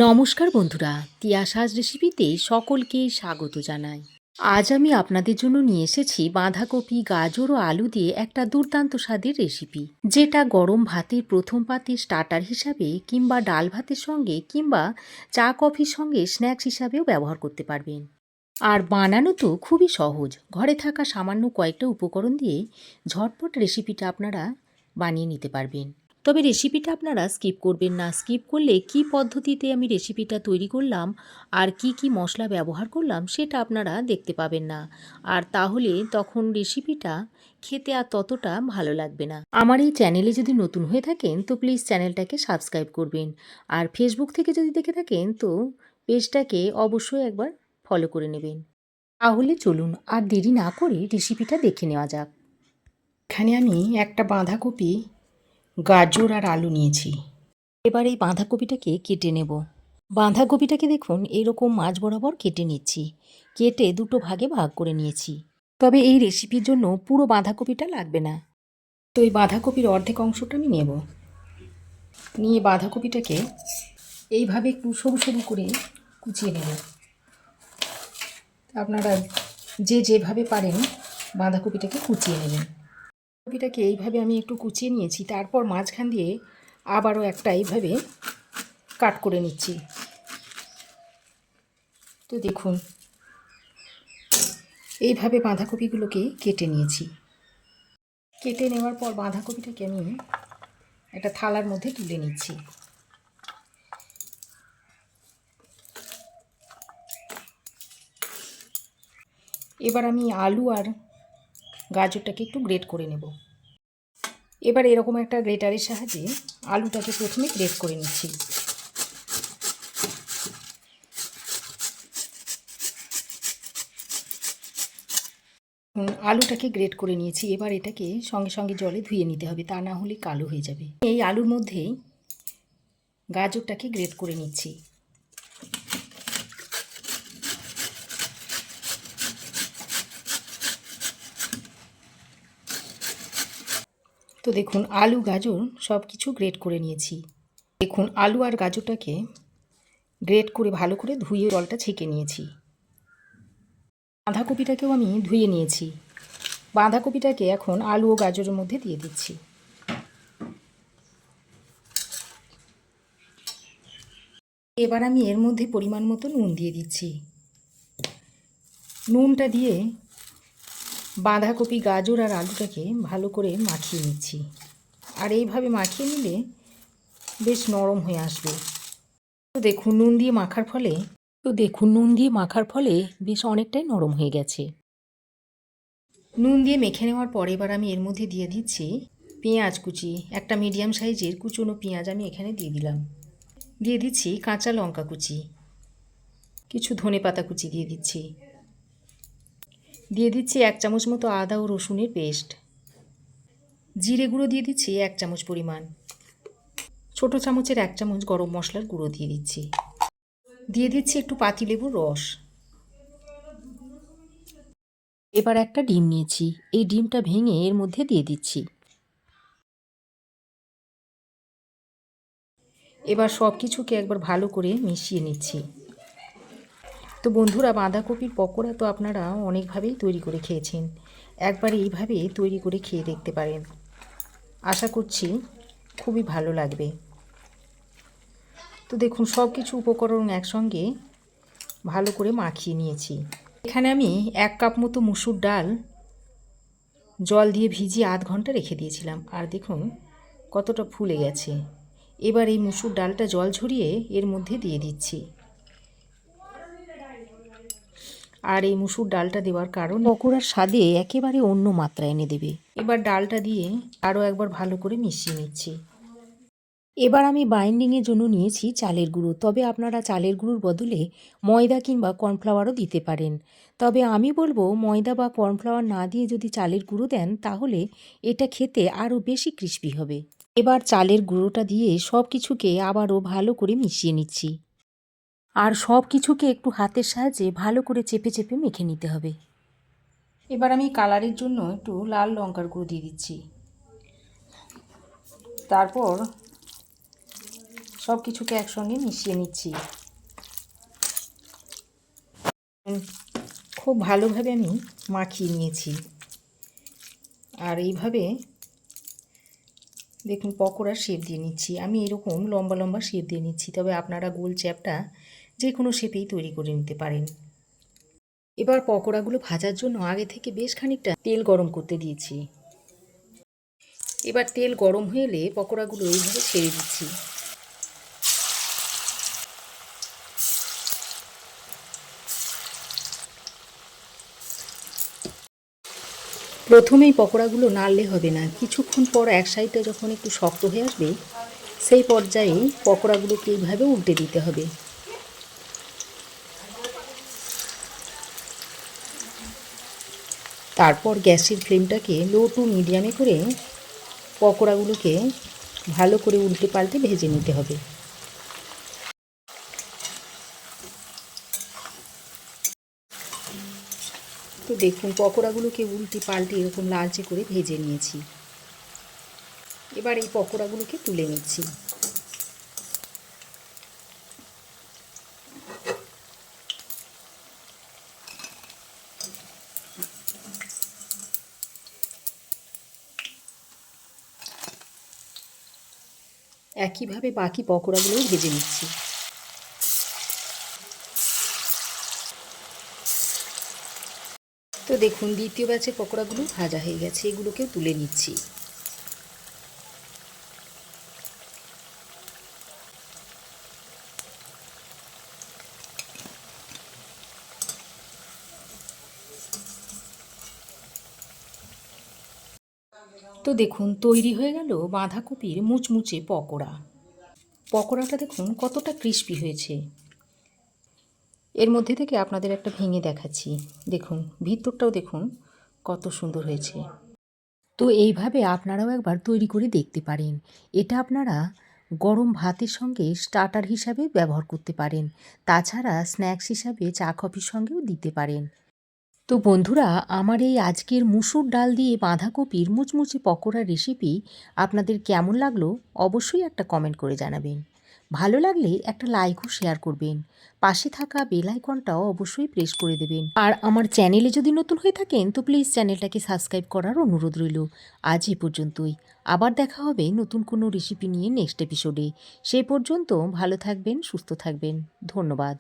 নমস্কার বন্ধুরা, তিয়াশাস রেসিপিতে সকলকে স্বাগত জানাই। আজ আমি আপনাদের জন্য নিয়ে এসেছি বাঁধাকপি, গাজর ও আলু দিয়ে একটা দুর্দান্ত স্বাদের রেসিপি, যেটা গরম ভাতের প্রথম পাতে স্টার্টার হিসাবে কিংবা ডাল ভাতের সঙ্গে কিংবা চা কফির সঙ্গে স্ন্যাক্স হিসাবেও ব্যবহার করতে পারবেন। আর বানানো তো খুবই সহজ, ঘরে থাকা সামান্য কয়েকটা উপকরণ দিয়ে ঝটপট রেসিপিটা আপনারা বানিয়ে নিতে পারবেন। তবে রেসিপিটা আপনারা স্কিপ করবেন না। স্কিপ করলে কি পদ্ধতিতে আমি রেসিপিটা তৈরি করলাম আর কি কি মশলা ব্যবহার করলাম সেটা আপনারা দেখতে পাবেন না, আর তাহলে তখন রেসিপিটা খেতে আর ততটা ভালো লাগবে না। আমার এই চ্যানেলে যদি নতুন হয়ে থাকেন তো প্লিজ চ্যানেলটাকে সাবস্ক্রাইব করবেন, আর ফেসবুক থেকে যদি দেখে থাকেন তো পেজটাকে অবশ্যই একবার ফলো করে নেবেন। তাহলে চলুন আর দেরি না করে রেসিপিটা দেখে নেওয়া যাক। এখানে আমি একটা বাঁধাকপি, গাজর আর আলু নিয়েছি। এবার এই বাঁধাকপিটাকে কেটে নেব। বাঁধাকপিটাকে দেখুন এইরকম মাঝ বরাবর কেটে নিচ্ছি। কেটে দুটো ভাগে ভাগ করে নিয়েছি। তবে এই রেসিপির জন্য পুরো বাঁধাকপিটা লাগবে না। তো এই বাঁধাকপির অর্ধেক অংশটা আমি নেব। নিয়ে বাঁধাকপিটাকে এইভাবে একটু সরু সরু করে কুচিয়ে নেব। আপনারা যে যেভাবে পারেন বাঁধাকপিটাকে কুচিয়ে নেবেন। বাঁধাকপিটাকে এইভাবে আমি একটু কুচিয়ে নিয়েছি। তারপর মাঝখান দিয়ে আবারও একটা এইভাবে কাট করে নিচ্ছি। তো দেখুন এইভাবে বাঁধাকপিগুলোকে কেটে নিয়েছি। কেটে নেওয়ার পর বাঁধাকপিটাকে আমি একটা থালার মধ্যে তুলে নিচ্ছি। এবার আমি আলু আর গাজরটাকে একটু গ্রেট করে নেব। এবার এরকম একটা গ্রেটারের সাহায্যে আলুটাকে প্রথমে গ্রেট করে নিচ্ছি। আলুটাকে গ্রেট করে নিয়েছি। এবার এটাকে সঙ্গে সঙ্গে জলে ধুয়ে নিতে হবে, তা না হলে কালো হয়ে যাবে। এই আলুর মধ্যেই গাজরটাকে গ্রেট করে নিচ্ছি। তো দেখুন আলু গাজর সব কিছু গ্রেট করে নিয়েছি। দেখুন আলু আর গাজরটাকে গ্রেট করে ভালো করে ধুয়ে জলটা ছেঁকে নিয়েছি। বাঁধাকপিটাকেও আমি ধুয়ে নিয়েছি। বাঁধাকপিটাকে এখন আলু ও গাজরের মধ্যে দিয়ে দিচ্ছি। এবার আমি এর মধ্যে পরিমাণ মতো নুন দিয়ে দিচ্ছি। নুনটা দিয়ে বাঁধাকপি, গাজর আর আলুটাকে ভালো করে মাখিয়ে নিচ্ছি। আর এইভাবে মাখিয়ে নিলে বেশ নরম হয়ে আসবে। তো দেখুন নুন দিয়ে মাখার ফলে বেশ অনেকটাই নরম হয়ে গেছে। নুন দিয়ে মেখে নেওয়ার পর এবার আমি এর মধ্যে দিয়ে দিচ্ছি পেঁয়াজ কুচি। একটা মিডিয়াম সাইজের কুচনো পেঁয়াজ আমি এখানে দিয়ে দিলাম। দিয়ে দিচ্ছি কাঁচা লঙ্কা কুচি, কিছু ধনেপাতা কুচি দিয়ে দিচ্ছি। দিয়ে দিচ্ছি 1 চামচ মতো আদা ও রসুনের পেস্ট। জিরে গুঁড়ো দিয়ে দিচ্ছি 1 চামচ পরিমাণ। ছোটো চামচের 1 চামচ গরম মশলার গুঁড়ো দিয়ে দিচ্ছি। দিয়ে দিচ্ছি একটু পাতিলেবুর রস। এবার একটা ডিম নিয়েছি, এই ডিমটা ভেঙে এর মধ্যে দিয়ে দিচ্ছি। এবার সব কিছুকে একবার ভালো করে মিশিয়ে নিচ্ছি। তো বন্ধুরা, বাঁধাকপির পকোড়া তো আপনারা অনেকভাবেই তৈরি করে খেয়েছেন। একবার এইভাবে তৈরি করে খেয়ে দেখতে পারেন, আশা করছি খুবই ভালো লাগবে। তো দেখুন সব কিছু উপকরণ একসঙ্গে ভালো করে মাখিয়ে নিয়েছি। এখানে আমি 1 কাপ মতো মুসুর ডাল জল দিয়ে ভিজিয়ে আধ ঘন্টা রেখে দিয়েছিলাম, আর দেখুন কতটা ফুলে গেছে। এবার এই মুসুর ডালটা জল ঝরিয়ে এর মধ্যে দিয়ে দিচ্ছি। আর এই মুসুর ডালটা দেওয়ার কারণ পকোড়ার স্বাদে একেবারে অন্য মাত্রা এনে দেবে। এবার ডালটা দিয়ে আরও একবার ভালো করে মিশিয়ে নিচ্ছি। এবার আমি বাইন্ডিংয়ের জন্য নিয়েছি চালের গুঁড়ো। তবে আপনারা চালের গুঁড়োর বদলে ময়দা কিংবা কর্নফ্লাওয়ারও দিতে পারেন। তবে আমি বলবো ময়দা বা কর্নফ্লাওয়ার না দিয়ে যদি চালের গুঁড়ো দেন তাহলে এটা খেতে আরও বেশি ক্রিস্পি হবে। এবার চালের গুঁড়োটা দিয়ে সব কিছুকে আবারও ভালো করে মিশিয়ে নিচ্ছি। আর সব কিছুকে একটু হাতের সাহায্যে ভালো করে চেপে চেপে মেখে নিতে হবে। এবার আমি কালারের জন্য একটু লাল লঙ্কার গুঁড়ো দিয়ে দিচ্ছি। তারপর সব কিছুকে একসঙ্গে মিশিয়ে নিচ্ছি। খুব ভালোভাবে আমি মাখিয়ে নিয়েছি। আর এইভাবে দেখুন পকোড়ার শেপ দিয়ে নিচ্ছি। আমি এরকম লম্বা লম্বা শেপ দিয়ে নিচ্ছি, তবে আপনারা গোল চ্যাপটা যে কোনো শেপেই তৈরি করে নিতে পারেন। এবার পকোড়াগুলো ভাজার জন্য আগে থেকে বেশ খানিকটা তেল গরম করতে দিয়েছি। এবার তেল গরম হয়ে এলে পকোড়াগুলো এইভাবে ছেড়ে দিচ্ছি। প্রথমেই পকোড়াগুলো নাড়লে হবে না, কিছুক্ষণ পর এক সাইডটা যখন একটু শক্ত হয়ে আসবে সেই পর্যায়ে পকোড়াগুলোকে এইভাবে উল্টে দিতে হবে। তারপর গ্যাসের ফ্লেমটাকে লো টু মিডিয়ামে করে পকোড়াগুলোকে ভালো করে উল্টে পাল্টে ভেজে নিতে হবে। তো দেখুন পকোড়াগুলোকে উল্টে পাল্টে এরকম লালচে করে ভেজে নিয়েছি। এবার এই পকোড়াগুলোকে তুলে নিচ্ছি। একইভাবে বাকি পকোড়াগুলোও ভেজে নিচ্ছি। তো দেখুন দ্বিতীয় ব্যাচের পকোড়াগুলো ভাজা হয়ে গেছে, এগুলোকেও তুলে নিচ্ছি। তো দেখুন তৈরি হয়ে গেল বাঁধাকপির মুচমুচে পকোড়া। পকোড়াটা দেখুন কতটা ক্রিস্পি হয়েছে। এর মধ্যে থেকে আপনাদের একটা ভেঙে দেখাচ্ছি। দেখুন ভিতরটাও দেখুন কত সুন্দর হয়েছে। তো এইভাবে আপনারাও একবার তৈরি করে দেখতে পারেন। এটা আপনারা গরম ভাতের সঙ্গে স্টার্টার হিসাবে ব্যবহার করতে পারেন। তাছাড়া স্ন্যাক্স হিসাবে চা কফির সঙ্গেও দিতে পারেন। তো বন্ধুরা, আমার এই আজকের মুসুর ডাল দিয়ে বাঁধাকপির মুচমুচে পকোড়ার রেসিপি আপনাদের কেমন লাগলো অবশ্যই একটা কমেন্ট করে জানাবেন। ভালো লাগলে একটা লাইক ও শেয়ার করবেন। পাশে থাকা বেল আইকনটাও অবশ্যই প্রেস করে দেবেন। আর আমার চ্যানেলে যদি নতুন হয়ে থাকেন তো প্লিজ চ্যানেলটাকে সাবস্ক্রাইব করার অনুরোধ রইল। আজ এই পর্যন্তই। আবার দেখা হবে নতুন কোনো রেসিপি নিয়ে নেক্সট এপিসোডে। সেই পর্যন্ত ভালো থাকবেন, সুস্থ থাকবেন। ধন্যবাদ।